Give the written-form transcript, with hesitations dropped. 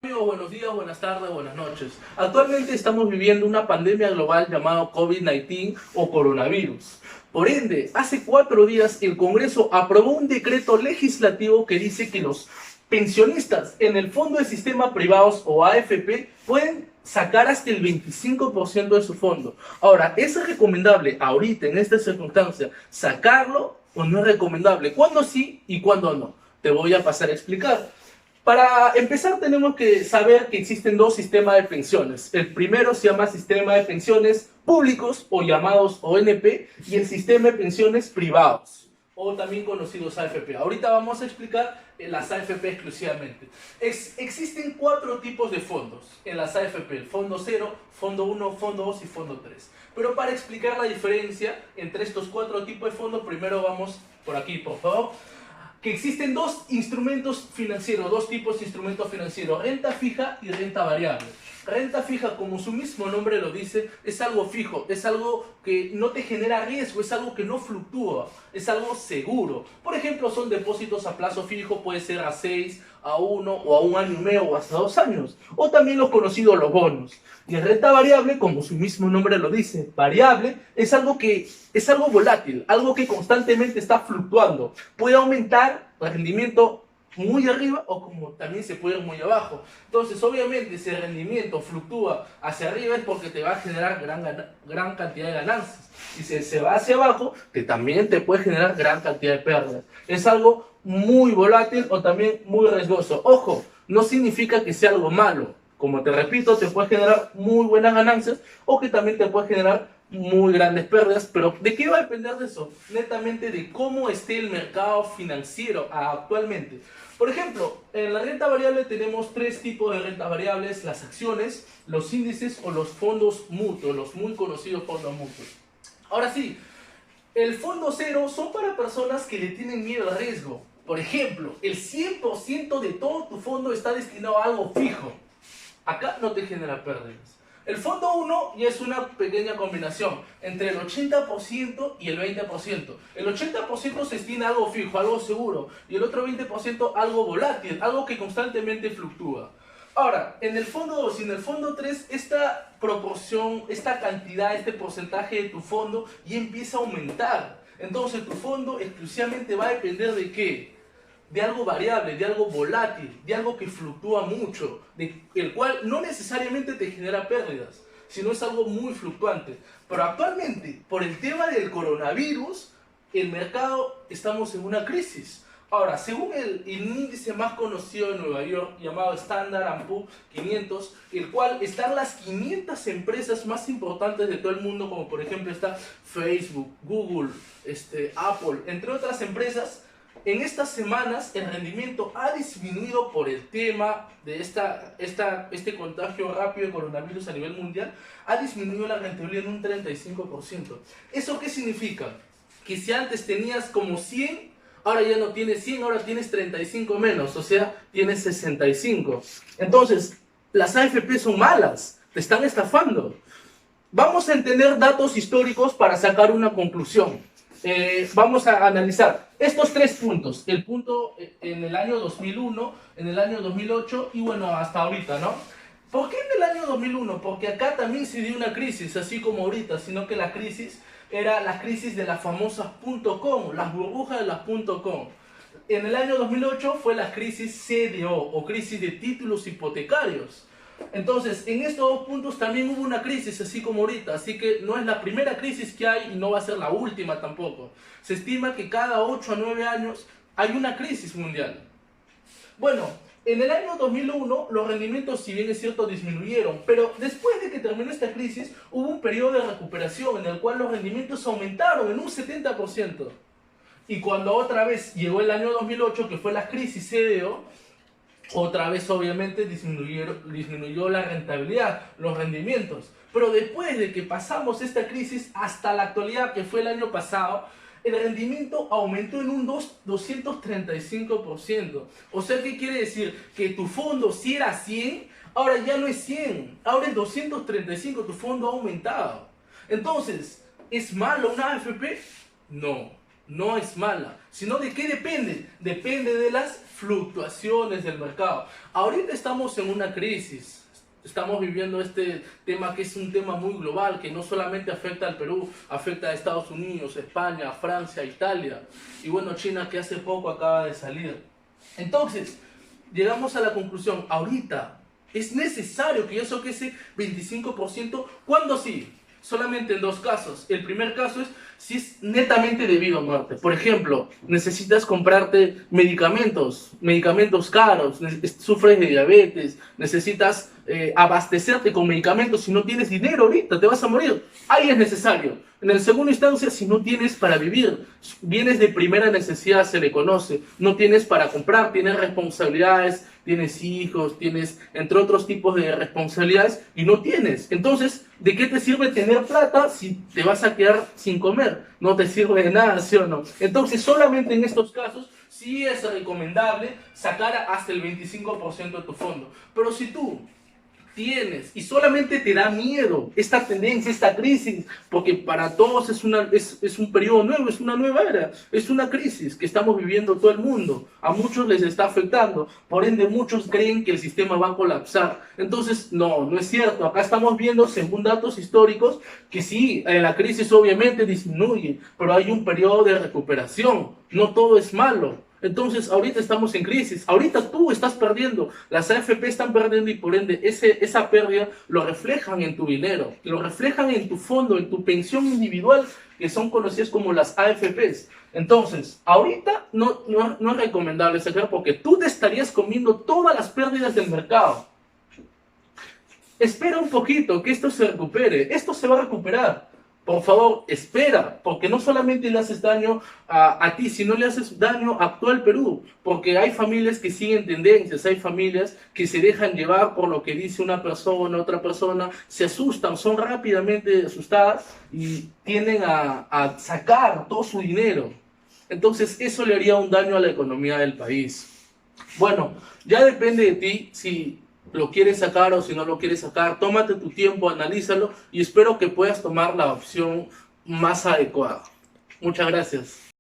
Amigos, buenos días, buenas tardes, buenas noches. Actualmente estamos viviendo una pandemia global llamada COVID-19 o coronavirus. Por ende, hace 4 días el Congreso aprobó un decreto legislativo que dice que los pensionistas en el Fondo de Sistema Privados o AFP pueden sacar hasta el 25% de su fondo. Ahora, ¿es recomendable ahorita, en esta circunstancia, sacarlo o no es recomendable? ¿Cuándo sí y cuándo no? Te voy a pasar a explicar. Para empezar tenemos que saber que existen dos sistemas de pensiones. El primero se llama sistema de pensiones públicos o llamados ONP y el sistema de pensiones privados o también conocidos AFP. Ahorita vamos a explicar las AFP exclusivamente. Existen 4 tipos de fondos en las AFP: el fondo 0, fondo 1, fondo 2 y fondo 3. Pero para explicar la diferencia entre estos 4 tipos de fondos, primero vamos por aquí, por favor. Que existen dos instrumentos financieros, dos tipos de instrumentos financieros: renta fija y renta variable. Renta fija, como su mismo nombre lo dice, es algo fijo, es algo que no te genera riesgo, es algo que no fluctúa, es algo seguro. Por ejemplo, son depósitos a plazo fijo, puede ser a 6, a 1 o a 1 año y medio o hasta 2 años. O también los conocidos los bonos. Y en renta variable, como su mismo nombre lo dice, variable, es algo volátil, algo que constantemente está fluctuando. Puede aumentar el rendimiento muy arriba o como también se puede ir muy abajo. Entonces, obviamente, si el rendimiento fluctúa hacia arriba es porque te va a generar gran cantidad de ganancias. Y si se va hacia abajo, que también te puede generar gran cantidad de pérdidas. Es algo muy volátil o también muy riesgoso. Ojo, no significa que sea algo malo. Como te repito, te puede generar muy buenas ganancias o que también te puede generar muy grandes pérdidas. Pero ¿de qué va a depender de eso? Netamente de cómo esté el mercado financiero actualmente. Por ejemplo, en la renta variable tenemos 3 tipos de rentas variables: las acciones, los índices o los fondos mutuos, los muy conocidos fondos mutuos. Ahora sí, el fondo 0 son para personas que le tienen miedo al riesgo. Por ejemplo, el 100% de todo tu fondo está destinado a algo fijo. Acá no te genera pérdidas. El fondo 1 ya es una pequeña combinación entre el 80% y el 20%. El 80% se destina a algo fijo, algo seguro, y el otro 20% algo volátil, algo que constantemente fluctúa. Ahora, en el fondo 2 y en el fondo 3, esta proporción, esta cantidad, este porcentaje de tu fondo ya empieza a aumentar. Entonces tu fondo exclusivamente va a depender ¿de qué? De algo variable, de algo volátil, de algo que fluctúa mucho, de el cual no necesariamente te genera pérdidas, sino es algo muy fluctuante. Pero actualmente, por el tema del coronavirus, el mercado estamos en una crisis. Ahora, según el índice más conocido de Nueva York, llamado Standard & Poor's 500, el cual están las 500 empresas más importantes de todo el mundo, como por ejemplo está Facebook, Google, Apple, entre otras empresas. En estas semanas el rendimiento ha disminuido por el tema de este contagio rápido de coronavirus a nivel mundial. Ha disminuido la rentabilidad en un 35%. ¿Eso qué significa? Que si antes tenías como 100, ahora ya no tienes 100, ahora tienes 35 menos, o sea, tienes 65. Entonces, las AFP son malas, te están estafando. Vamos a entender datos históricos para sacar una conclusión. Vamos a analizar estos 3 puntos: el punto en el año 2001, en el año 2008 y bueno, hasta ahorita, ¿no? ¿Por qué en el año 2001? Porque acá también se dio una crisis, así como ahorita, sino que la crisis era la crisis de las famosas .com, las burbujas de las .com. En el año 2008 fue la crisis CDO o crisis de títulos hipotecarios. Entonces, en estos 2 puntos también hubo una crisis, así como ahorita. Así que no es la primera crisis que hay y no va a ser la última tampoco. Se estima que cada 8 a 9 años hay una crisis mundial. Bueno, en el año 2001 los rendimientos, si bien es cierto, disminuyeron. Pero después de que terminó esta crisis, hubo un periodo de recuperación en el cual los rendimientos aumentaron en un 70%. Y cuando otra vez llegó el año 2008, que fue la crisis CDO, otra vez obviamente disminuyó la rentabilidad, los rendimientos. Pero después de que pasamos esta crisis hasta la actualidad, que fue el año pasado, el rendimiento aumentó en un 235%. O sea, ¿qué quiere decir? Que tu fondo, si era 100, ahora ya no es 100, ahora es 235, tu fondo ha aumentado. Entonces, ¿es malo una AFP? No. no es mala, sino de qué depende. Depende de las fluctuaciones del mercado. Ahorita estamos en una crisis. Estamos viviendo este tema que es un tema muy global, que no solamente afecta al Perú, afecta a Estados Unidos, España, Francia, Italia y bueno, China, que hace poco acaba de salir. Entonces, llegamos a la conclusión, ahorita es necesario que yo saque ese 25%, ¿cuándo sí? Solamente en dos casos. El primer caso es si es netamente debido a muerte. Por ejemplo, necesitas comprarte medicamentos caros, sufres de diabetes, necesitas abastecerte con medicamentos. Si no tienes dinero ahorita, te vas a morir. Ahí es necesario. En el segundo instancia, si no tienes para vivir, bienes de primera necesidad se le conoce, no tienes para comprar, tienes responsabilidades, tienes hijos, tienes entre otros tipos de responsabilidades y no tienes. Entonces, ¿de qué te sirve tener plata si te vas a quedar sin comer? No te sirve de nada, ¿sí o no? Entonces, solamente en estos casos sí es recomendable sacar hasta el 25% de tu fondo. Pero si tú tienes y solamente te da miedo esta tendencia, esta crisis, porque para todos es un periodo nuevo, es una nueva era, es una crisis que estamos viviendo todo el mundo, a muchos les está afectando, por ende muchos creen que el sistema va a colapsar. Entonces no es cierto. Acá estamos viendo, según datos históricos, que sí, la crisis obviamente disminuye, pero hay un periodo de recuperación, no todo es malo. Entonces, ahorita estamos en crisis, ahorita tú estás perdiendo, las AFP están perdiendo y por ende esa pérdida lo reflejan en tu dinero, lo reflejan en tu fondo, en tu pensión individual, que son conocidas como las AFPs. Entonces, ahorita no es recomendable sacar porque tú te estarías comiendo todas las pérdidas del mercado. Espera un poquito que esto se recupere, esto se va a recuperar. Por favor, espera, porque no solamente le haces daño a ti, sino le haces daño a todo el Perú, porque hay familias que siguen tendencias, hay familias que se dejan llevar por lo que dice una persona, otra persona, se asustan, son rápidamente asustadas y tienden a sacar todo su dinero. Entonces, eso le haría un daño a la economía del país. Bueno, ya depende de ti si lo quieres sacar o si no lo quieres sacar. Tómate tu tiempo, analízalo y espero que puedas tomar la opción más adecuada. Muchas gracias.